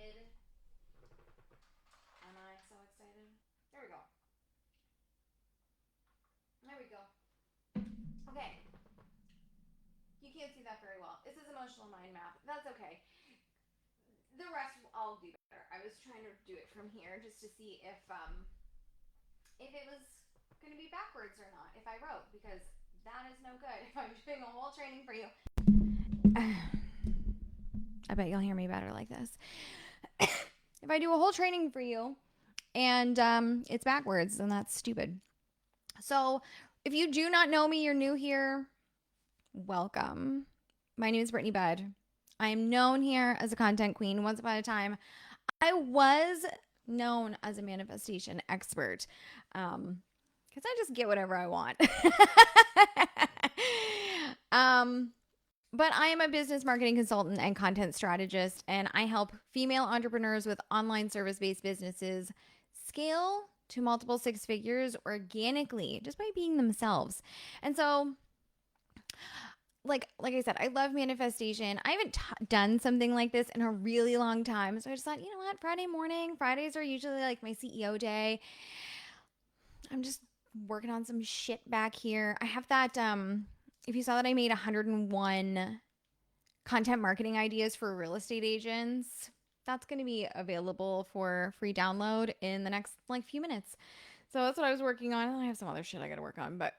excited. Am I so excited? There we go. There we go. Okay. You can't see that very well. It says emotional mind map. That's okay. The rest I'll do better. I was trying to do it from here just to see if it was going to be backwards or not if I wrote, because that is no good if I'm doing a whole training for you. I bet you'll hear me better like this. If I do a whole training for you and it's backwards, then that's stupid. So if you do not know me, you're new here, welcome. My name is Brittany Budd. I am known here as a content queen. Once upon a time, I was known as a manifestation expert because I just get whatever I want. But I am a business marketing consultant and content strategist, and I help female entrepreneurs with online service-based businesses scale to multiple six figures organically just by being themselves. And so, like I said, I love manifestation. I haven't done something like this in a really long time. So I just thought, you know what? Fridays are usually like my CEO day. I'm just working on some shit back here. I have that, if you saw that I made 101 content marketing ideas for real estate agents, that's going to be available for free download in the next like few minutes. So that's what I was working on. I have some other shit I got to work on, but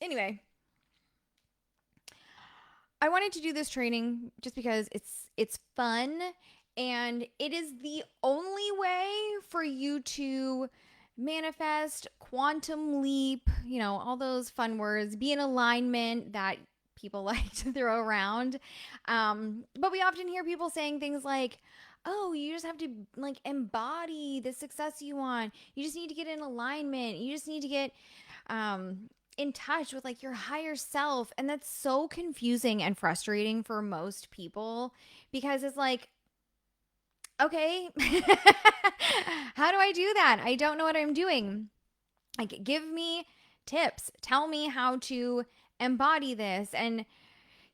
anyway, I wanted to do this training just because it's fun, and it is the only way for you to manifest, quantum leap, all those fun words, be in alignment that people like to throw around. But we often hear people saying things like, oh, you just have to like embody the success you want. You just need to get in alignment. You just need to get in touch with like your higher self. And that's so confusing and frustrating for most people, because it's like, okay, how do I do that? I don't know what I'm doing. Like, give me tips. Tell me how to embody this. And,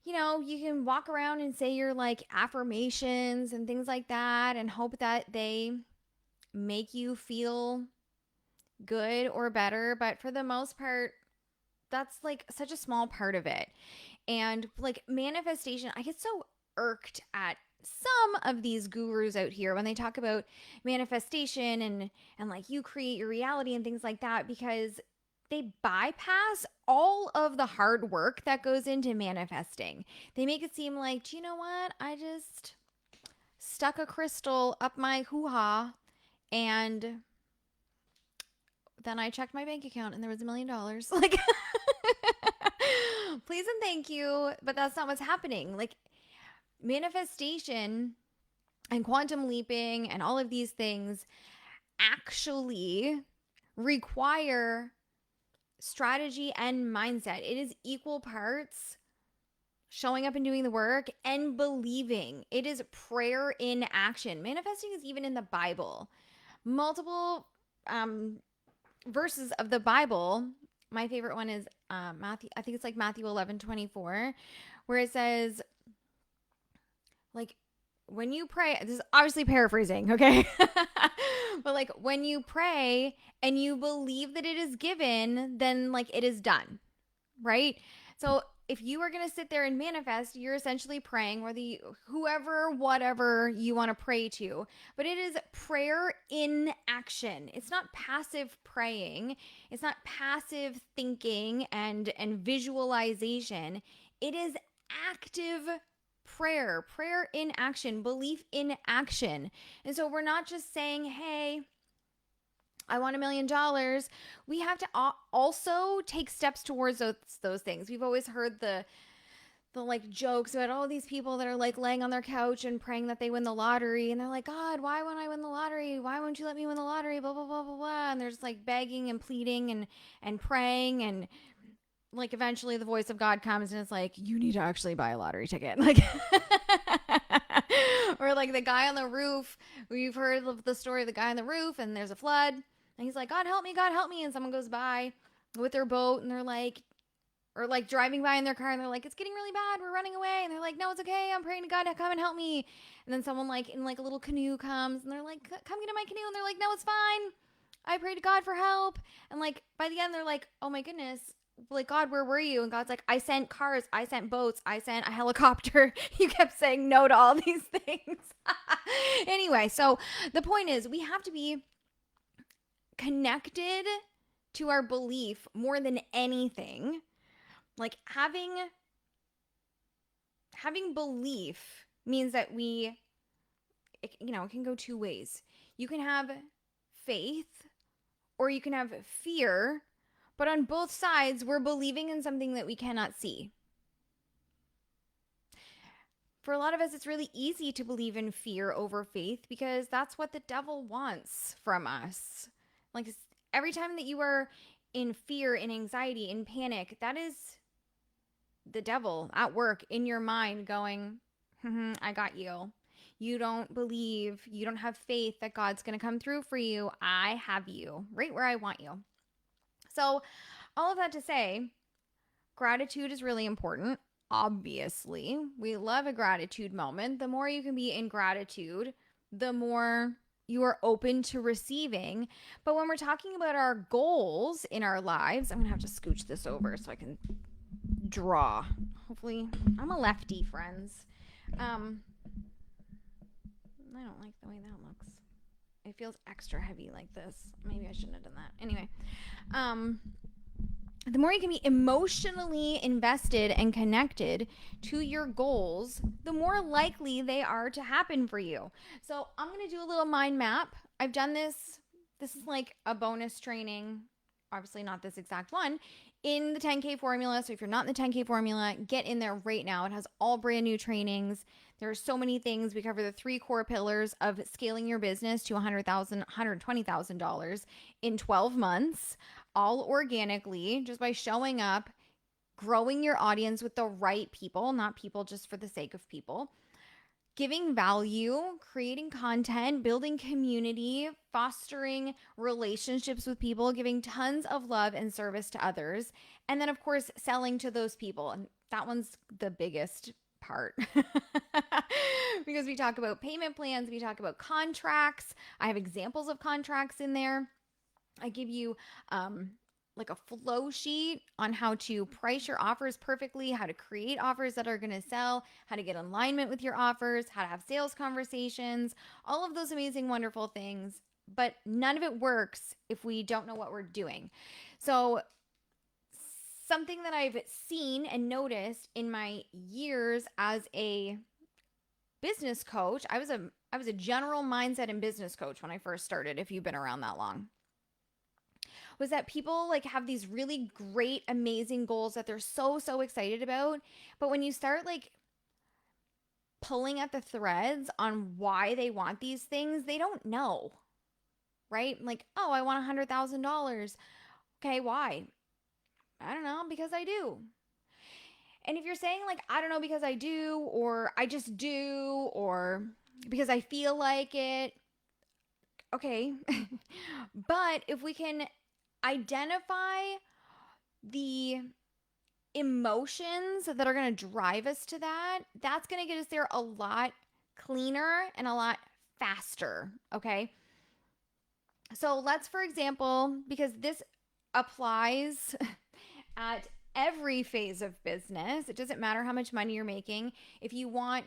you can walk around and say your like affirmations and things like that and hope that they make you feel good or better. But for the most part, that's like such a small part of it. And like manifestation, I get so irked at some of these gurus out here when they talk about manifestation and like you create your reality and things like that, because they bypass all of the hard work that goes into manifesting. They make it seem like, do you know what? I just stuck a crystal up my hoo-ha and then I checked my bank account and there was $1 million. Like, please and thank you. But that's not what's happening. Like, manifestation and quantum leaping and all of these things actually require strategy and mindset. It is equal parts showing up and doing the work and believing. It is prayer in action. Manifesting is even in the Bible. Multiple verses of the Bible. My favorite one is Matthew. I think it's like Matthew 11:24, where it says, like, when you pray, this is obviously paraphrasing, okay? But like when you pray and you believe that it is given, then like it is done, right? So if you are going to sit there and manifest, you're essentially praying, or whatever you want to pray to. But it is prayer in action. It's not passive praying. It's not passive thinking and visualization. It is active prayer in action, belief in action. And so we're not just saying, hey, I want $1 million. We have to also take steps towards those things. We've always heard the like jokes about all these people that are like laying on their couch and praying that they win the lottery. And they're like, God, why won't I win the lottery? Why won't you let me win the lottery? Blah, blah, blah, blah, blah. And they're just like begging and pleading and praying. And like eventually the voice of God comes and it's like, you need to actually buy a lottery ticket. Like, or like the guy on the roof. We've heard of the story of the guy on the roof and there's a flood. And he's like, God help me. And someone goes by with their boat and they're like, Or like driving by in their car and they're like, it's getting really bad, we're running away. And they're like, no, it's okay, I'm praying to God to come and help me. And then someone like in like a little canoe comes and they're like, come get in my canoe. And they're like, no, it's fine, I prayed to God for help. And like by the end they're like, oh my goodness, like, God, where were you? And God's like, I sent cars, I sent boats, I sent a helicopter. You kept saying no to all these things. Anyway, so the point is we have to be connected to our belief more than anything. Like having belief means that it can go two ways. You can have faith or you can have fear, but on both sides, we're believing in something that we cannot see. For a lot of us, it's really easy to believe in fear over faith because that's what the devil wants from us. Like every time that you are in fear, in anxiety, in panic, that is the devil at work in your mind going, I got you. You don't believe, you don't have faith that God's going to come through for you. I have you right where I want you. So all of that to say, gratitude is really important. Obviously, we love a gratitude moment. The more you can be in gratitude, the more you are open to receiving. But when we're talking about our goals in our lives, I'm going to have to scooch this over so I can draw. Hopefully, I'm a lefty, friends. I don't like the way that looks. It feels extra heavy like this. Maybe I shouldn't have done that. Anyway, the more you can be emotionally invested and connected to your goals, the more likely they are to happen for you. So I'm going to do a little mind map. I've done this. This is like a bonus training. Obviously not this exact one. In the 10K formula. So if you're not in the 10K formula, get in there right now. It has all brand new trainings. There are so many things. We cover the 3 core pillars of scaling your business to $100,000, $120,000 in 12 months, all organically, just by showing up, growing your audience with the right people, not people just for the sake of people, giving value, creating content, building community, fostering relationships with people, giving tons of love and service to others, and then of course selling to those people. And that one's the biggest part because we talk about payment plans, we talk about contracts. I have examples of contracts in there. I give you like a flow sheet on how to price your offers perfectly, how to create offers that are going to sell, how to get alignment with your offers, how to have sales conversations, all of those amazing, wonderful things. But none of it works if we don't know what we're doing. So something that I've seen and noticed in my years as a business coach, I was a general mindset and business coach when I first started, if you've been around that long, was that people like have these really great, amazing goals that they're so excited about. But when you start like pulling at the threads on why they want these things, they don't know, right? Like, oh, I want $100,000. Okay, why? I don't know, because I do. And if you're saying like, I don't know because I do, or I just do, or because I feel like it, okay. But if we can identify the emotions that are going to drive us to that, that's going to get us there a lot cleaner and a lot faster, okay? So let's, for example, because this applies at every phase of business, it doesn't matter how much money you're making. If you want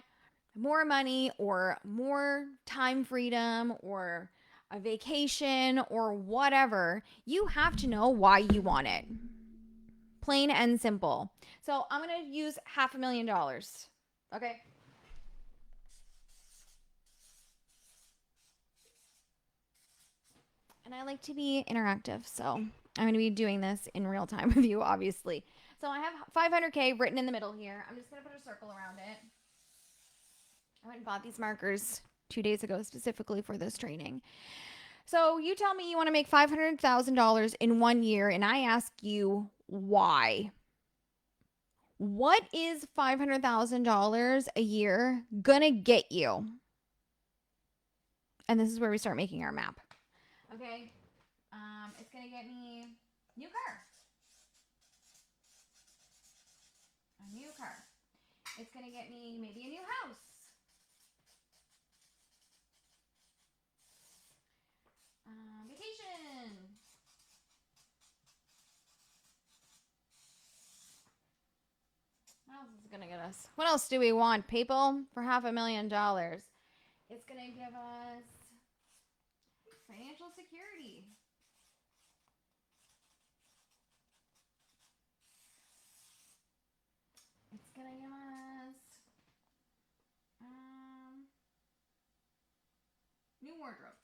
more money or more time freedom or a vacation or whatever, you have to know why you want it. Plain and simple. So I'm going to use $500,000. Okay. And I like to be interactive, so I'm going to be doing this in real time with you, obviously. So I have 500K written in the middle here. I'm just going to put a circle around it. I went and bought these markers 2 days ago specifically for this training. So you tell me you want to make $500,000 in 1 year, and I ask you why. What is $500,000 a year gonna get you? And this is where we start making our map. Okay, it's gonna get me new car. It's going to get me maybe a new house. Vacation. What else is it going to get us? What else do we want, people? For $500,000. It's going to give us financial security. It's going to give us new wardrobe.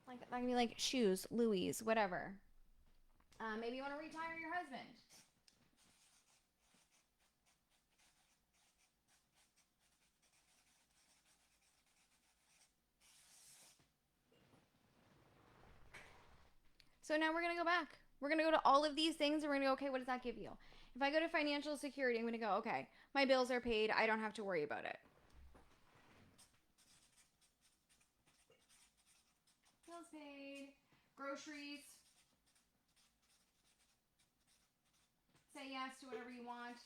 Like that can be like shoes, Louis, whatever. Maybe you want to retire your husband. So now we're going to go back. We're going to go to all of these things and we're going to go, okay, what does that give you? If I go to financial security, I'm going to go, okay, my bills are paid. I don't have to worry about it. Bills paid. Groceries. Say yes to whatever you want.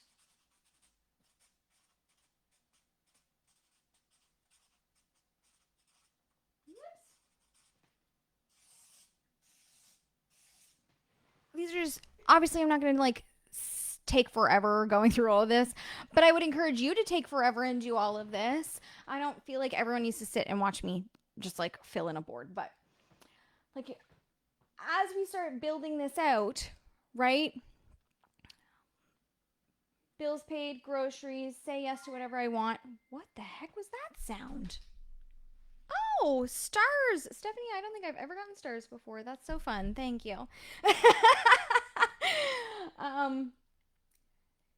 These are just, obviously I'm not going to like take forever going through all of this, but I would encourage you to take forever and do all of this. I don't feel like everyone needs to sit and watch me just like fill in a board, but like as we start building this out, right? Bills paid, groceries, say yes to whatever I want. What the heck was that sound? Oh, stars. Stephanie, I don't think I've ever gotten stars before. That's so fun. Thank you.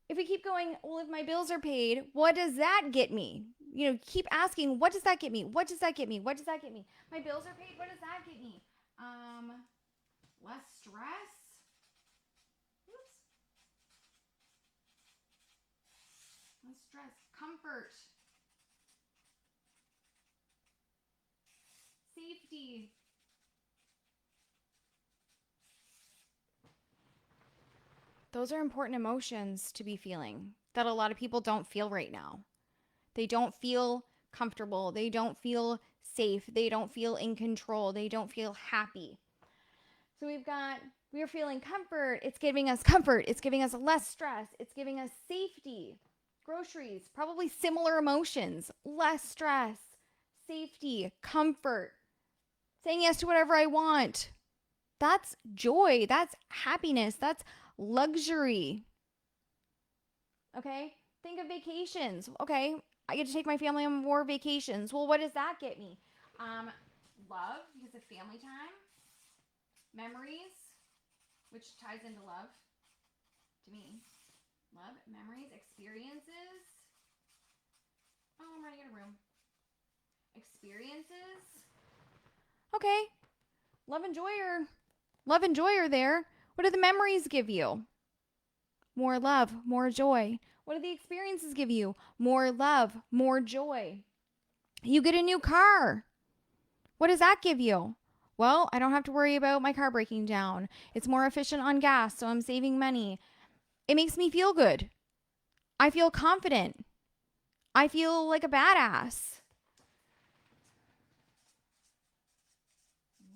If we keep going, well, if my bills are paid, what does that get me? You know, keep asking, what does that get me? What does that get me? What does that get me? My bills are paid. What does that get me? Less stress. Oops. Less stress. Comfort. Safety. Those are important emotions to be feeling that a lot of people don't feel right now. They don't feel comfortable. They don't feel safe. They don't feel in control. They don't feel happy. So we're feeling comfort. It's giving us comfort. It's giving us less stress. It's giving us safety. Groceries, probably similar emotions. Less stress, safety, comfort. Saying yes to whatever I want. That's joy. That's happiness. That's luxury. Okay? Think of vacations. Okay, I get to take my family on more vacations. Well, what does that get me? Love, because of family time. Memories, which ties into love to me. Love, memories, experiences. Oh, I'm running out of room. Experiences. Okay. Love and joy are there. What do the memories give you? More love, more joy. What do the experiences give you? More love, more joy. You get a new car. What does that give you? Well, I don't have to worry about my car breaking down. It's more efficient on gas, so I'm saving money. It makes me feel good. I feel confident. I feel like a badass.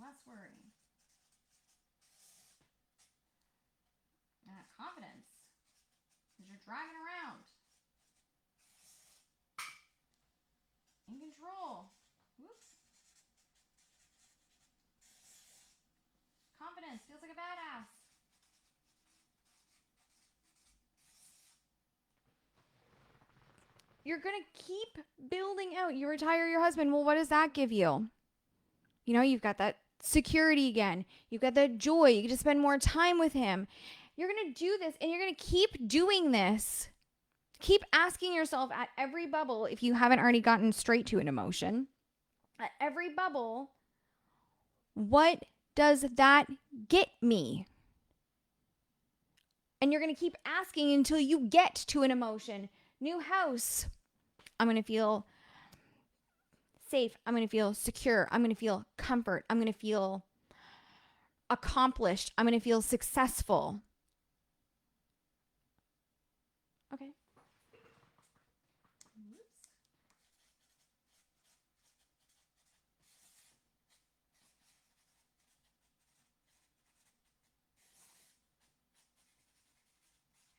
Less worry. Confidence. Because you're driving around. In control. Whoops. Confidence. Feels like a badass. You're going to keep building out. You retire your husband. Well, what does that give you? You know, you've got that security again. You've got that joy. You get to spend more time with him. You're going to do this and you're going to keep doing this. Keep asking yourself at every bubble, if you haven't already gotten straight to an emotion, at every bubble, what does that get me? And you're going to keep asking until you get to an emotion. New house. I'm going to feel safe. I'm going to feel secure. I'm going to feel comfort. I'm going to feel accomplished. I'm going to feel successful. Okay.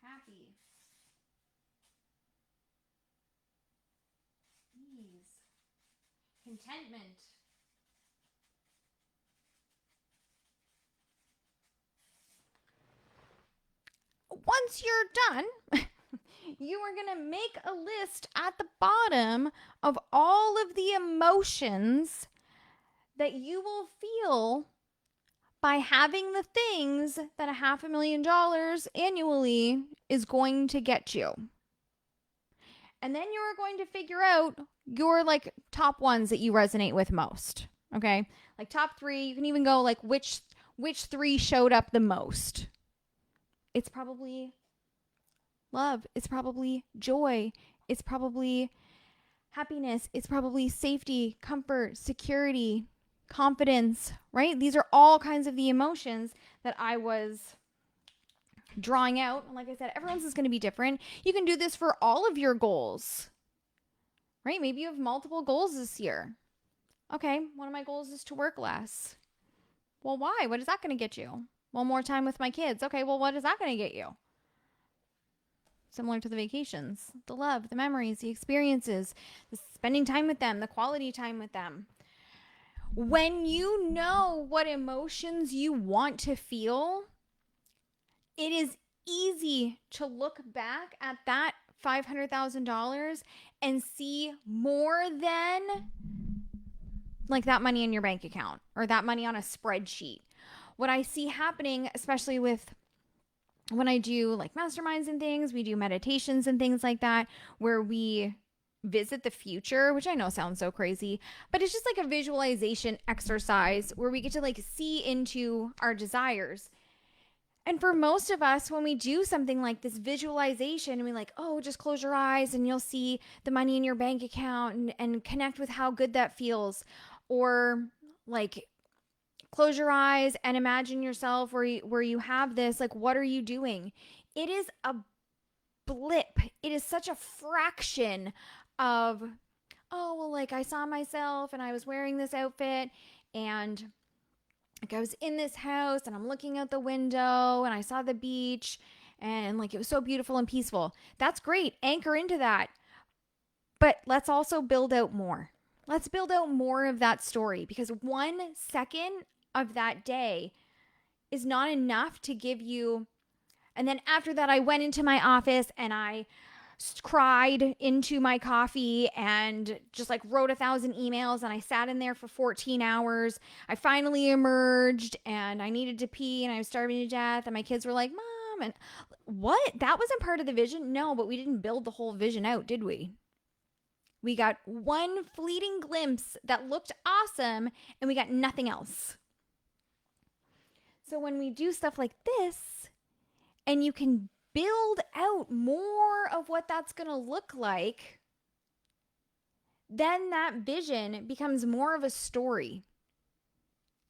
Happy. Ease. Contentment. Once you're done, you are going to make a list at the bottom of all of the emotions that you will feel by having the things that $500,000 annually is going to get you. And then you're going to figure out your like top ones that you resonate with most. Okay? Like top 3, you can even go like which 3 showed up the most. It's probably love. It's probably joy. It's probably happiness. It's probably safety, comfort, security, confidence, right? These are all kinds of the emotions that I was drawing out. And like I said, everyone's is going to be different. You can do this for all of your goals, right? Maybe you have multiple goals this year. Okay, one of my goals is to work less. Well, why? What is that going to get you? Well, more time with my kids. Okay, well, what is that going to get you? Similar to the vacations, the love, the memories, the experiences, the spending time with them, the quality time with them. When you know what emotions you want to feel, it is easy to look back at that $500,000 and see more than like that money in your bank account or that money on a spreadsheet. What I see happening, especially with when I do like masterminds and things, we do meditations and things like that, where we visit the future, which I know sounds so crazy, but it's just like a visualization exercise where we get to like see into our desires. And for most of us, when we do something like this visualization and we like, oh, just close your eyes and you'll see the money in your bank account and connect with how good that feels. Or like close your eyes and imagine yourself where you have this, like, what are you doing? It is a blip. It is such a fraction of, oh, well, like I saw myself and I was wearing this outfit and like I was in this house and I'm looking out the window and I saw the beach and like it was so beautiful and peaceful. That's great. Anchor into that. But let's also build out more. Let's build out more of that story, because 1 second of that day is not enough to give you. And then after that, I went into my office and I cried into my coffee and just like wrote 1,000 emails and I sat in there for 14 hours. I finally emerged and I needed to pee and I was starving to death. And my kids were like, Mom, and what? That wasn't part of the vision? No, but we didn't build the whole vision out, did we? We got one fleeting glimpse that looked awesome and we got nothing else. So when we do stuff like this and you can build out more of what that's going to look like, then that vision becomes more of a story.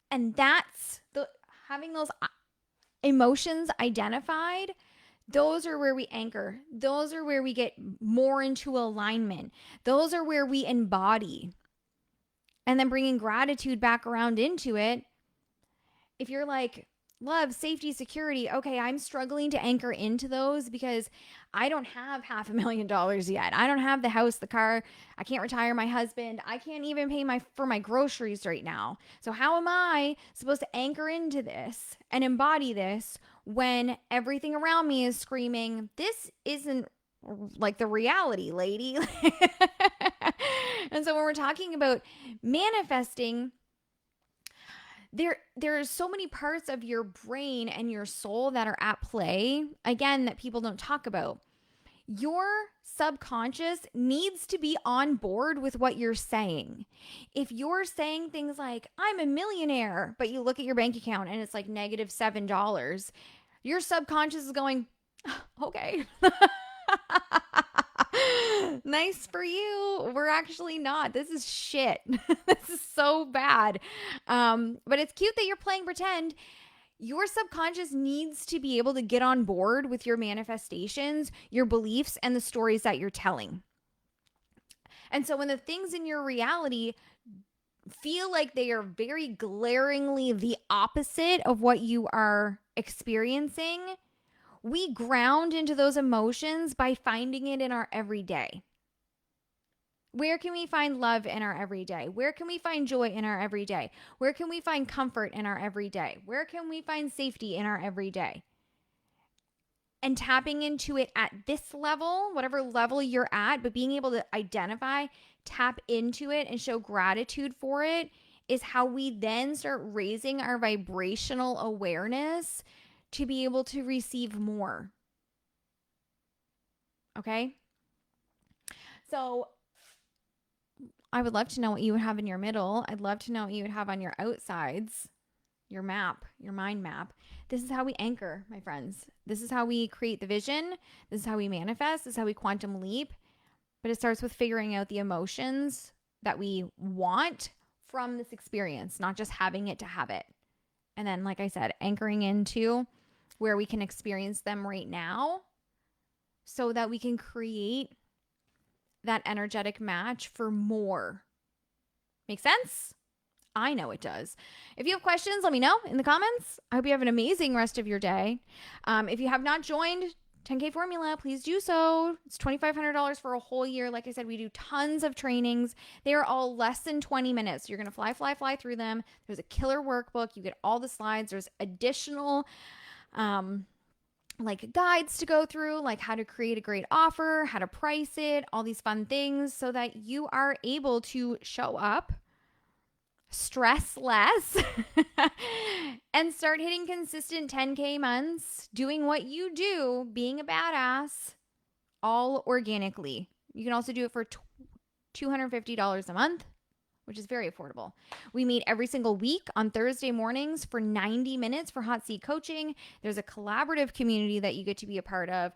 And that's having those emotions identified. Those are where we anchor. Those are where we get more into alignment. Those are where we embody. And then bringing gratitude back around into it. If you're like, love, safety, security, okay, I'm struggling to anchor into those because I don't have $500,000 yet. I don't have the house, the car. I can't retire my husband. I can't even pay for my groceries right now. So how am I supposed to anchor into this and embody this when everything around me is screaming, this isn't like the reality, lady? And so when we're talking about manifesting, there are so many parts of your brain and your soul that are at play, again, that people don't talk about. Your subconscious needs to be on board with what you're saying. If you're saying things like, I'm a millionaire, but you look at your bank account and it's like -$7, your subconscious is going, okay. Nice for you. We're actually not. This is shit. This is so bad. But it's cute that you're playing pretend. Your subconscious needs to be able to get on board with your manifestations, your beliefs, and the stories that you're telling. And so when the things in your reality feel like they are very glaringly the opposite of what you are experiencing, we ground into those emotions by finding it in our everyday. Where can we find love in our everyday? Where can we find joy in our everyday? Where can we find comfort in our everyday? Where can we find safety in our everyday? And tapping into it at this level, whatever level you're at, but being able to identify, tap into it, and show gratitude for it is how we then start raising our vibrational awareness to be able to receive more. Okay? So I would love to know what you would have in your middle. I'd love to know what you would have on your outsides, your map, your mind map. This is how we anchor, my friends. This is how we create the vision. This is how we manifest. This is how we quantum leap. But it starts with figuring out the emotions that we want from this experience, not just having it to have it. And then, like I said, anchoring into where we can experience them right now so that we can create that energetic match for more. Make sense? I know it does. If you have questions, let me know in the comments. I hope you have an amazing rest of your day. If you have not joined 10K Formula, please do so. It's $2,500 for a whole year. Like I said, we do tons of trainings. They are all less than 20 minutes. You're going to fly through them. There's a killer workbook. You get all the slides. There's additional like guides to go through, like how to create a great offer, how to price it, all these fun things so that you are able to show up, stress less, and start hitting consistent 10K months, doing what you do, being a badass, all organically. You can also do it for $250 a month, which is very affordable. We meet every single week on Thursday mornings for 90 minutes for hot seat coaching. There's a collaborative community that you get to be a part of.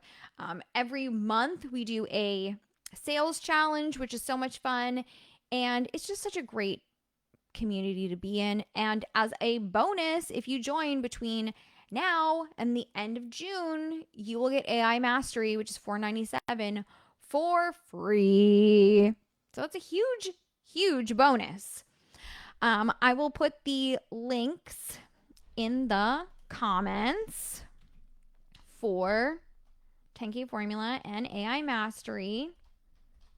Every month we do a sales challenge, which is so much fun. And it's just such a great community to be in. And as a bonus, if you join between now and the end of June, you will get AI Mastery, which is $497 for free. So it's a huge bonus. I will put the links in the comments for 10K Formula and AI Mastery.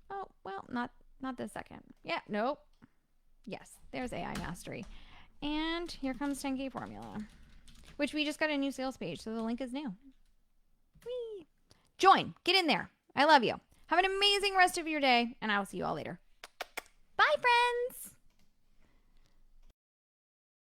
Oh, well, not this second. Yeah, nope. Yes, there's AI Mastery. And here comes 10K Formula, which we just got a new sales page, so the link is new. Whee! Join. Get in there. I love you. Have an amazing rest of your day, and I will see you all later. Bye, friends.